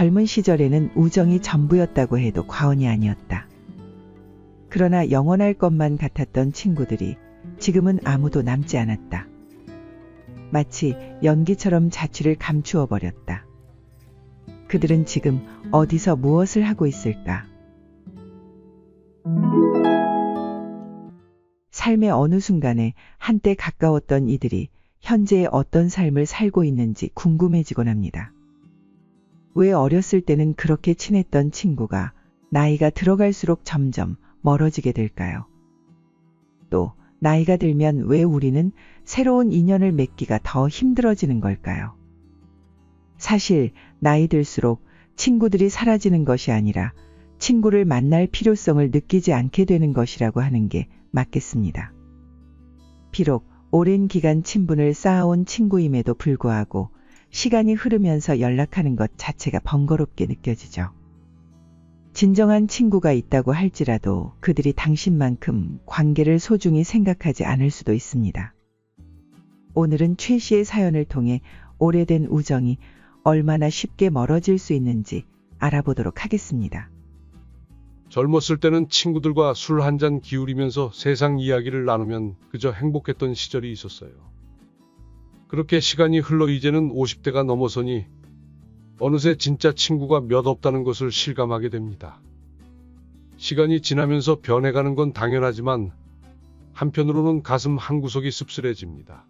젊은 시절에는 우정이 전부였다고 해도 과언이 아니었다. 그러나 영원할 것만 같았던 친구들이 지금은 아무도 남지 않았다. 마치 연기처럼 자취를 감추어 버렸다. 그들은 지금 어디서 무엇을 하고 있을까? 삶의 어느 순간에 한때 가까웠던 이들이 현재의 어떤 삶을 살고 있는지 궁금해지곤 합니다. 왜 어렸을 때는 그렇게 친했던 친구가 나이가 들어갈수록 점점 멀어지게 될까요? 또 나이가 들면 왜 우리는 새로운 인연을 맺기가 더 힘들어지는 걸까요? 사실 나이 들수록 친구들이 사라지는 것이 아니라 친구를 만날 필요성을 느끼지 않게 되는 것이라고 하는 게 맞겠습니다. 비록 오랜 기간 친분을 쌓아온 친구임에도 불구하고 시간이 흐르면서 연락하는 것 자체가 번거롭게 느껴지죠. 진정한 친구가 있다고 할지라도 그들이 당신만큼 관계를 소중히 생각하지 않을 수도 있습니다. 오늘은 최 씨의 사연을 통해 오래된 우정이 얼마나 쉽게 멀어질 수 있는지 알아보도록 하겠습니다. 젊었을 때는 친구들과 술 한잔 기울이면서 세상 이야기를 나누면 그저 행복했던 시절이 있었어요. 그렇게 시간이 흘러 이제는 50대가 넘어서니 어느새 진짜 친구가 몇 없다는 것을 실감하게 됩니다. 시간이 지나면서 변해가는 건 당연하지만 한편으로는 가슴 한구석이 씁쓸해집니다.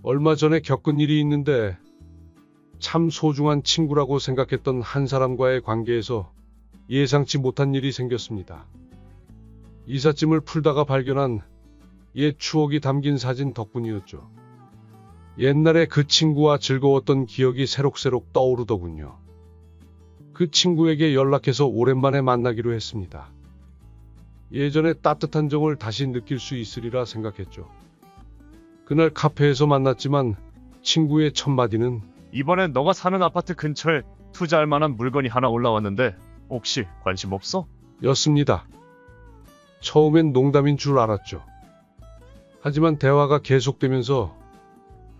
얼마 전에 겪은 일이 있는데 참 소중한 친구라고 생각했던 한 사람과의 관계에서 예상치 못한 일이 생겼습니다. 이삿짐을 풀다가 발견한 옛 추억이 담긴 사진 덕분이었죠. 옛날에 그 친구와 즐거웠던 기억이 새록새록 떠오르더군요. 그 친구에게 연락해서 오랜만에 만나기로 했습니다. 예전의 따뜻한 정을 다시 느낄 수 있으리라 생각했죠. 그날 카페에서 만났지만 친구의 첫 마디는 이번엔 너가 사는 아파트 근처에 투자할 만한 물건이 하나 올라왔는데 혹시 관심 없어? 였습니다. 처음엔 농담인 줄 알았죠. 하지만 대화가 계속되면서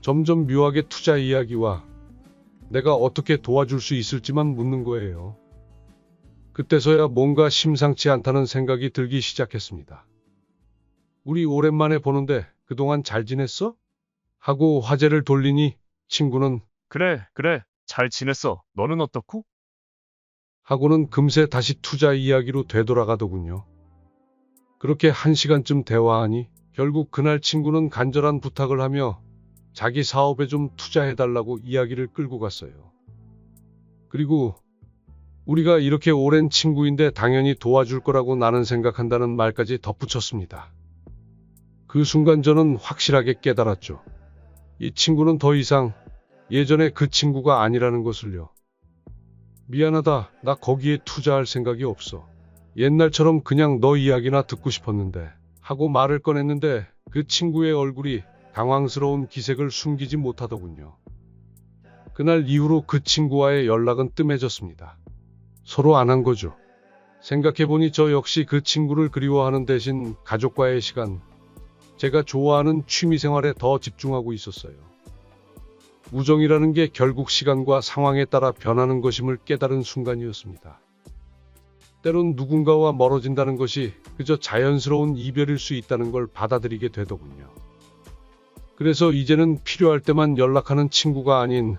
점점 묘하게 투자 이야기와 내가 어떻게 도와줄 수 있을지만 묻는 거예요. 그때서야 뭔가 심상치 않다는 생각이 들기 시작했습니다. 우리 오랜만에 보는데 그동안 잘 지냈어? 하고 화제를 돌리니 친구는 그래, 잘 지냈어. 너는 어떻고? 하고는 금세 다시 투자 이야기로 되돌아가더군요. 그렇게 1시간쯤 대화하니 결국 그날 친구는 간절한 부탁을 하며 자기 사업에 좀 투자해달라고 이야기를 끌고 갔어요. 그리고 우리가 이렇게 오랜 친구인데 당연히 도와줄 거라고 나는 생각한다는 말까지 덧붙였습니다. 그 순간 저는 확실하게 깨달았죠. 이 친구는 더 이상 예전에 그 친구가 아니라는 것을요. 미안하다, 나 거기에 투자할 생각이 없어. 옛날처럼 그냥 너 이야기나 듣고 싶었는데 하고 말을 꺼냈는데 그 친구의 얼굴이 당황스러운 기색을 숨기지 못하더군요. 그날 이후로 그 친구와의 연락은 뜸해졌습니다. 서로 안 한 거죠. 생각해보니 저 역시 그 친구를 그리워하는 대신 가족과의 시간, 제가 좋아하는 취미생활에 더 집중하고 있었어요. 우정이라는 게 결국 시간과 상황에 따라 변하는 것임을 깨달은 순간이었습니다. 때론 누군가와 멀어진다는 것이 그저 자연스러운 이별일 수 있다는 걸 받아들이게 되더군요. 그래서 이제는 필요할 때만 연락하는 친구가 아닌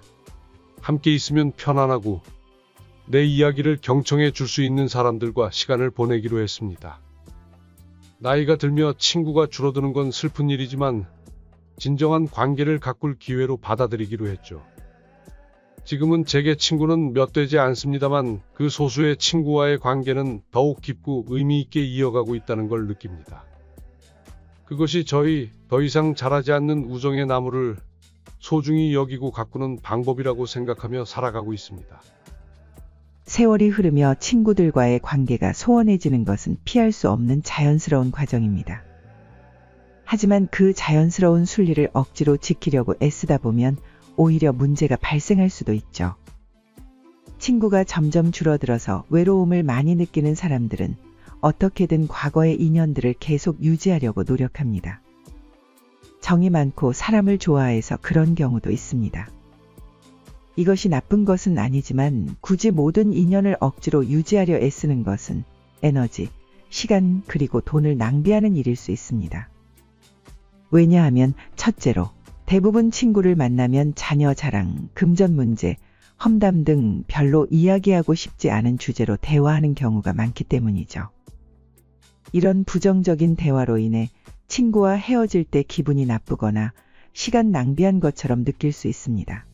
함께 있으면 편안하고 내 이야기를 경청해 줄 수 있는 사람들과 시간을 보내기로 했습니다. 나이가 들며 친구가 줄어드는 건 슬픈 일이지만 진정한 관계를 가꿀 기회로 받아들이기로 했죠. 지금은 제게 친구는 몇 되지 않습니다만 그 소수의 친구와의 관계는 더욱 깊고 의미 있게 이어가고 있다는 걸 느낍니다. 그것이 저희 더 이상 자라지 않는 우정의 나무를 소중히 여기고 가꾸는 방법이라고 생각하며 살아가고 있습니다. 세월이 흐르며 친구들과의 관계가 소원해지는 것은 피할 수 없는 자연스러운 과정입니다. 하지만 그 자연스러운 순리를 억지로 지키려고 애쓰다 보면 오히려 문제가 발생할 수도 있죠. 친구가 점점 줄어들어서 외로움을 많이 느끼는 사람들은 어떻게든 과거의 인연들을 계속 유지하려고 노력합니다. 정이 많고 사람을 좋아해서 그런 경우도 있습니다. 이것이 나쁜 것은 아니지만 굳이 모든 인연을 억지로 유지하려 애쓰는 것은 에너지, 시간 그리고 돈을 낭비하는 일일 수 있습니다. 왜냐하면 첫째로 대부분 친구를 만나면 자녀 자랑, 금전 문제, 험담 등 별로 이야기하고 싶지 않은 주제로 대화하는 경우가 많기 때문이죠. 이런 부정적인 대화로 인해 친구와 헤어질 때 기분이 나쁘거나 시간 낭비한 것처럼 느낄 수 있습니다.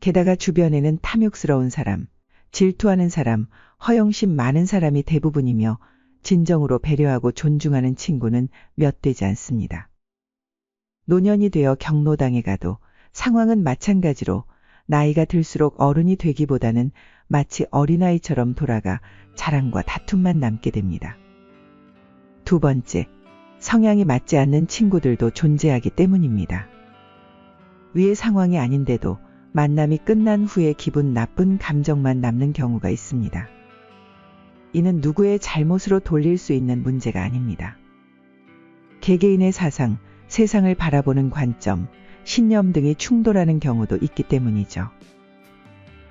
게다가 주변에는 탐욕스러운 사람, 질투하는 사람, 허영심 많은 사람이 대부분이며 진정으로 배려하고 존중하는 친구는 몇 되지 않습니다. 노년이 되어 경로당에 가도 상황은 마찬가지로 나이가 들수록 어른이 되기보다는 마치 어린아이처럼 돌아가 자랑과 다툼만 남게 됩니다. 두 번째, 성향이 맞지 않는 친구들도 존재하기 때문입니다. 위의 상황이 아닌데도 만남이 끝난 후에 기분 나쁜 감정만 남는 경우가 있습니다. 이는 누구의 잘못으로 돌릴 수 있는 문제가 아닙니다. 개개인의 사상, 세상을 바라보는 관점, 신념 등이 충돌하는 경우도 있기 때문이죠.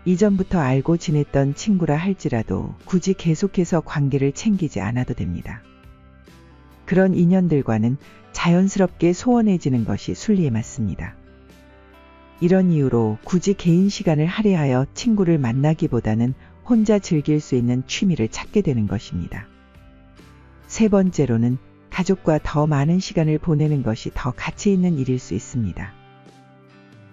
이전부터 알고 지냈던 친구라 할지라도 굳이 계속해서 관계를 챙기지 않아도 됩니다. 그런 인연들과는 자연스럽게 소원해지는 것이 순리에 맞습니다. 이런 이유로 굳이 개인 시간을 할애하여 친구를 만나기보다는 혼자 즐길 수 있는 취미를 찾게 되는 것입니다. 세 번째로는 가족과 더 많은 시간을 보내는 것이 더 가치 있는 일일 수 있습니다.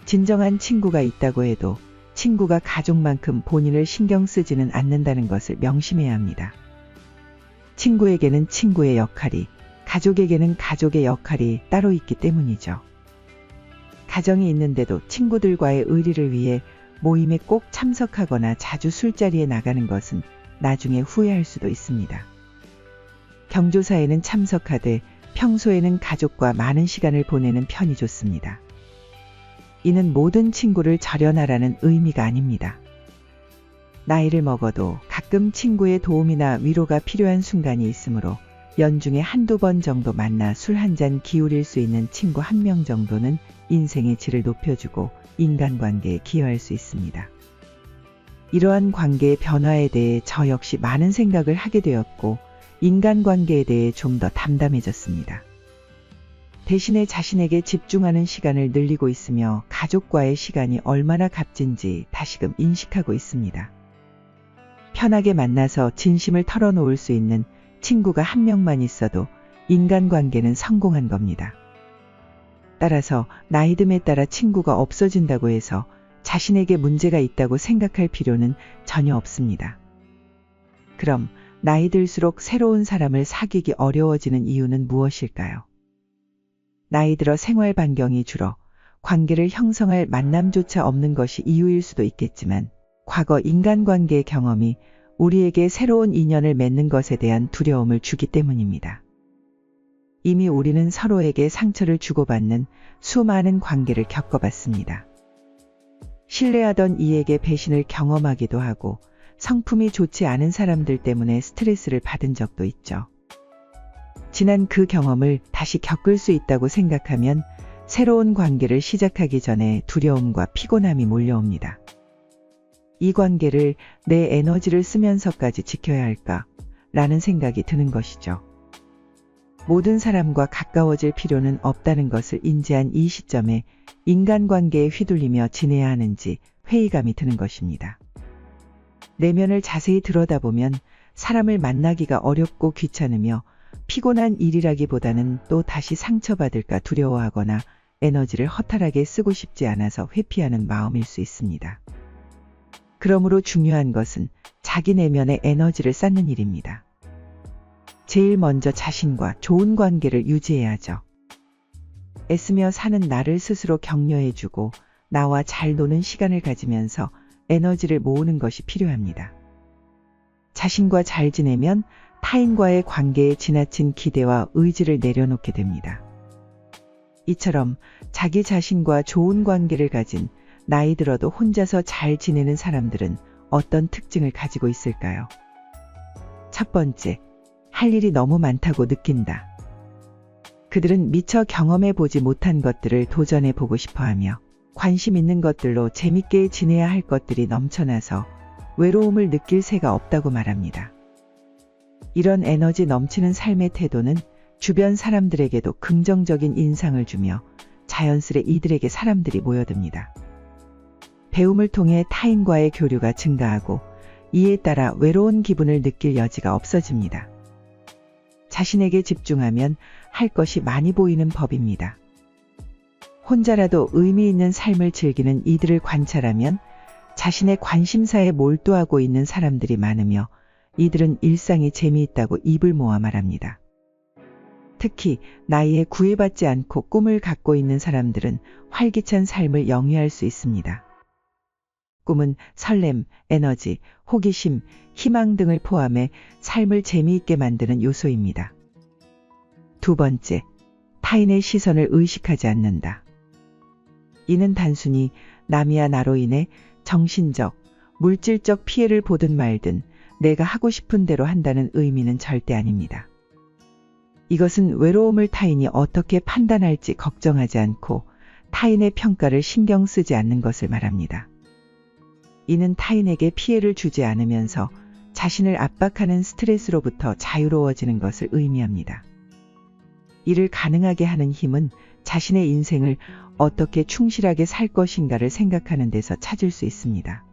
진정한 친구가 있다고 해도 친구가 가족만큼 본인을 신경 쓰지는 않는다는 것을 명심해야 합니다. 친구에게는 친구의 역할이, 가족에게는 가족의 역할이 따로 있기 때문이죠. 가정이 있는데도 친구들과의 의리를 위해 모임에 꼭 참석하거나 자주 술자리에 나가는 것은 나중에 후회할 수도 있습니다. 경조사에는 참석하되 평소에는 가족과 많은 시간을 보내는 편이 좋습니다. 이는 모든 친구를 절연하라는 의미가 아닙니다. 나이를 먹어도 가끔 친구의 도움이나 위로가 필요한 순간이 있으므로 연중에 한두 번 정도 만나 술 한 잔 기울일 수 있는 친구 한 명 정도는 인생의 질을 높여주고 인간관계에 기여할 수 있습니다. 이러한 관계의 변화에 대해 저 역시 많은 생각을 하게 되었고 인간관계에 대해 좀 더 담담해졌습니다. 대신에 자신에게 집중하는 시간을 늘리고 있으며 가족과의 시간이 얼마나 값진지 다시금 인식하고 있습니다. 편하게 만나서 진심을 털어놓을 수 있는 친구가 한 명만 있어도 인간관계는 성공한 겁니다. 따라서 나이듦에 따라 친구가 없어진다고 해서 자신에게 문제가 있다고 생각할 필요는 전혀 없습니다. 그럼 나이 들수록 새로운 사람을 사귀기 어려워지는 이유는 무엇일까요? 나이 들어 생활 반경이 줄어 관계를 형성할 만남조차 없는 것이 이유일 수도 있겠지만 과거 인간관계의 경험이 우리에게 새로운 인연을 맺는 것에 대한 두려움을 주기 때문입니다. 이미 우리는 서로에게 상처를 주고받는 수많은 관계를 겪어봤습니다. 신뢰하던 이에게 배신을 경험하기도 하고 성품이 좋지 않은 사람들 때문에 스트레스를 받은 적도 있죠. 지난 그 경험을 다시 겪을 수 있다고 생각하면 새로운 관계를 시작하기 전에 두려움과 피곤함이 몰려옵니다. 이 관계를 내 에너지를 쓰면서까지 지켜야 할까? 라는 생각이 드는 것이죠. 모든 사람과 가까워질 필요는 없다는 것을 인지한 이 시점에 인간관계에 휘둘리며 지내야 하는지 회의감이 드는 것입니다. 내면을 자세히 들여다보면 사람을 만나기가 어렵고 귀찮으며 피곤한 일이라기보다는 또 다시 상처받을까 두려워하거나 에너지를 허탈하게 쓰고 싶지 않아서 회피하는 마음일 수 있습니다. 그러므로 중요한 것은 자기 내면의 에너지를 쌓는 일입니다. 제일 먼저 자신과 좋은 관계를 유지해야죠. 애쓰며 사는 나를 스스로 격려해주고 나와 잘 노는 시간을 가지면서 에너지를 모으는 것이 필요합니다. 자신과 잘 지내면 타인과의 관계에 지나친 기대와 의지를 내려놓게 됩니다. 이처럼 자기 자신과 좋은 관계를 가진 나이 들어도 혼자서 잘 지내는 사람들은 어떤 특징을 가지고 있을까요? 첫 번째, 할 일이 너무 많다고 느낀다. 그들은 미처 경험해 보지 못한 것들을 도전해 보고 싶어 하며 관심 있는 것들로 재밌게 지내야 할 것들이 넘쳐나서 외로움을 느낄 새가 없다고 말합니다. 이런 에너지 넘치는 삶의 태도는 주변 사람들에게도 긍정적인 인상을 주며 자연스레 이들에게 사람들이 모여듭니다. 배움을 통해 타인과의 교류가 증가하고 이에 따라 외로운 기분을 느낄 여지가 없어집니다. 자신에게 집중하면 할 것이 많이 보이는 법입니다. 혼자라도 의미 있는 삶을 즐기는 이들을 관찰하면 자신의 관심사에 몰두하고 있는 사람들이 많으며 이들은 일상이 재미있다고 입을 모아 말합니다. 특히 나이에 구애받지 않고 꿈을 갖고 있는 사람들은 활기찬 삶을 영위할 수 있습니다. 꿈은 설렘, 에너지, 호기심, 희망 등을 포함해 삶을 재미있게 만드는 요소입니다. 두 번째, 타인의 시선을 의식하지 않는다. 이는 단순히 남이야 나로 인해 정신적, 물질적 피해를 보든 말든 내가 하고 싶은 대로 한다는 의미는 절대 아닙니다. 이것은 외로움을 타인이 어떻게 판단할지 걱정하지 않고 타인의 평가를 신경 쓰지 않는 것을 말합니다. 이는 타인에게 피해를 주지 않으면서 자신을 압박하는 스트레스로부터 자유로워지는 것을 의미합니다. 이를 가능하게 하는 힘은 자신의 인생을 어떻게 충실하게 살 것인가를 생각하는 데서 찾을 수 있습니다.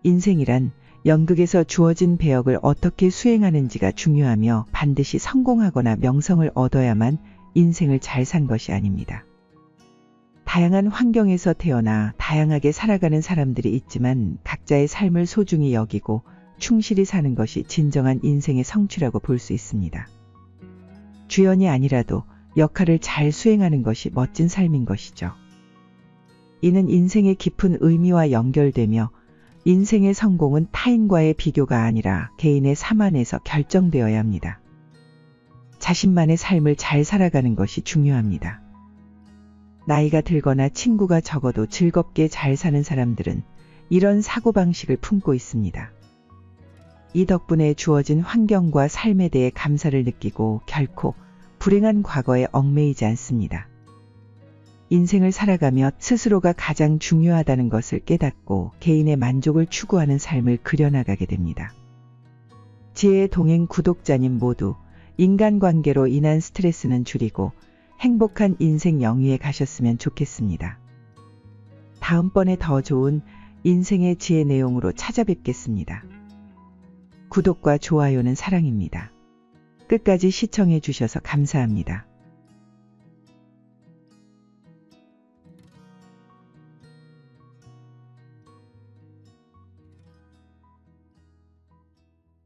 인생이란 연극에서 주어진 배역을 어떻게 수행하는지가 중요하며 반드시 성공하거나 명성을 얻어야만 인생을 잘 산 것이 아닙니다. 다양한 환경에서 태어나 다양하게 살아가는 사람들이 있지만 각자의 삶을 소중히 여기고 충실히 사는 것이 진정한 인생의 성취라고 볼 수 있습니다. 주연이 아니라도 역할을 잘 수행하는 것이 멋진 삶인 것이죠. 이는 인생의 깊은 의미와 연결되며 인생의 성공은 타인과의 비교가 아니라 개인의 삶 안에서 결정되어야 합니다. 자신만의 삶을 잘 살아가는 것이 중요합니다. 나이가 들거나 친구가 적어도 즐겁게 잘 사는 사람들은 이런 사고방식을 품고 있습니다. 이 덕분에 주어진 환경과 삶에 대해 감사를 느끼고 결코 불행한 과거에 얽매이지 않습니다. 인생을 살아가며 스스로가 가장 중요하다는 것을 깨닫고 개인의 만족을 추구하는 삶을 그려나가게 됩니다. 지혜의 동행 구독자님 모두 인간관계로 인한 스트레스는 줄이고 행복한 인생 영위에 가셨으면 좋겠습니다. 다음번에 더 좋은 인생의 지혜 내용으로 찾아뵙겠습니다. 구독과 좋아요는 사랑입니다. 끝까지 시청해 주셔서 감사합니다.